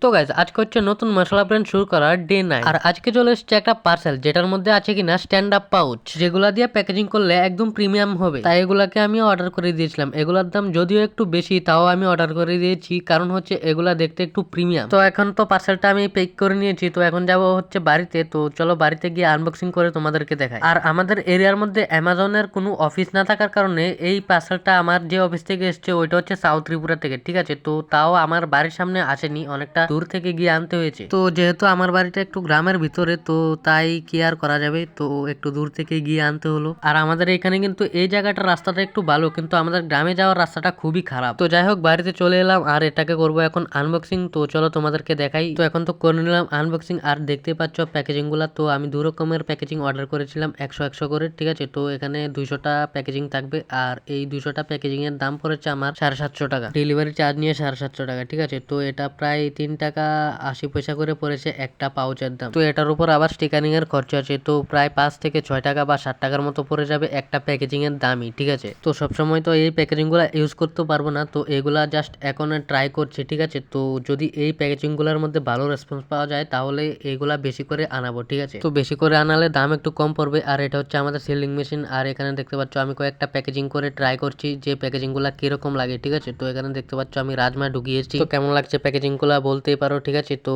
তো গাইজ আজকে হচ্ছে নতুন মশলা ব্র্যান্ড শুরু করার ডে 9 আর আজকে চলে এসেছে একটা পার্সেল যেটার মধ্যে আছে কিনা স্ট্যান্ড আপ পাউচ, যেগুলা দিয়ে প্যাকেজিং করলে একদম প্রিমিয়াম হবে। তাই এগুলাকে আমি অর্ডার করে দিয়েছিলাম। এগুলার দাম যদিও একটু বেশি, তাও আমি অর্ডার করে দিয়েছি কারণ হচ্ছে এগুলা দেখতে একটু প্রিমিয়াম। তো এখন তো পার্সেলটা আমি পেক করে নিয়েছি, তো এখন যাব হচ্ছে বাড়িতে। তো চলো বাড়িতে গিয়ে আনবক্সিং করে তোমাদেরকে দেখাই। আর আমাদের এরিয়ার মধ্যে অ্যামাজনের কোনো অফিস না থাকার কারণে এই পার্সেলটা আমার যে অফিস থেকে এসছে ওইটা হচ্ছে সাউথ ত্রিপুরা থেকে, ঠিক আছে। তো তাও আমার বাড়ির সামনে আসেনি, অনেকটা দূর থেকে গিয়ে আনতে হয়েছে। তো যেহেতু আমার বাড়িটা একটু গ্রামের ভিতরে, তো তাই কি আর করা যাবে, তো একটু দূর থেকে গিয়ে আনতে হলো। আর আমাদের এখানে কিন্তু এই জায়গাটার রাস্তাটা একটু ভালো, কিন্তু আমাদের গ্রামে যাওয়ার রাস্তাটা খুবই খারাপ। তো যাই হোক বাড়িতে চলে এলাম আর এটাকে করবো এখন আনবক্সিং। তো চলো তোমাদেরকে দেখাই। তো এখন তো করে নিলাম আনবক্সিং আর দেখতে পাচ্ছ প্যাকেজিং গুলা। তো আমি 2 রকমের প্যাকেজিং অর্ডার করেছিলাম 100 করে, ঠিক আছে। তো এখানে 200টা প্যাকেজিং থাকবে আর এই 200টা প্যাকেজিং এর দাম পড়েছে আমার 750 টাকা, ডেলিভারি চার্জ নিয়ে 750 টাকা, ঠিক আছে। তো এটা প্রায় 3 টাকা 80 পয়সা করে পড়েছে একটা পাউচের দাম। তো এটার উপর আবার স্টিকারিং এর খরচ আছে, তো প্রায় 5 থেকে 6 টাকা বা 7 টাকার মতো পড়ে যাবে একটা প্যাকেজিং এর দামই, ঠিক আছে। তো সবসময় তো এই প্যাকেজিং গুলা ইউজ করতে পারবো না, তো এগুলা জাস্ট এখন ট্রাই করছি, ঠিক আছে। তো যদি এই প্যাকেজিং গুলার মধ্যে ভালো রেসপন্স পাওয়া যায় তাহলে এগুলা বেশি করে আনাবো, ঠিক আছে। তো বেশি করে আনালে দাম একটু কম পড়বে। আর এটা হচ্ছে আমাদের সিলিং মেশিন। আর এখানে দেখতে পাচ্ছ আমি কয়েকটা প্যাকেজিং করে ট্রাই করছি যে প্যাকেজিং গুলা কিরকম লাগে, ঠিক আছে। তো এখানে দেখতে পাচ্ছ আমি রাজমা ঢুকিয়েছি। তো কেমন লাগছে প্যাকেজিং গুলা বলতেই পারো, ঠিক আছে। তো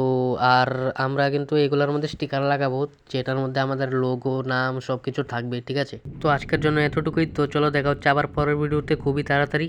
আর আমরা কিন্তু এগুলোর মধ্যে স্টিকার লাগাবো, যেটার মধ্যে আমাদের লোগো, নাম সবকিছু থাকবে, ঠিক আছে। তো আজকের জন্য এতটুকুই। তো চলো দেখা হচ্ছে আবার পরের ভিডিওতে খুবই তাড়াতাড়ি।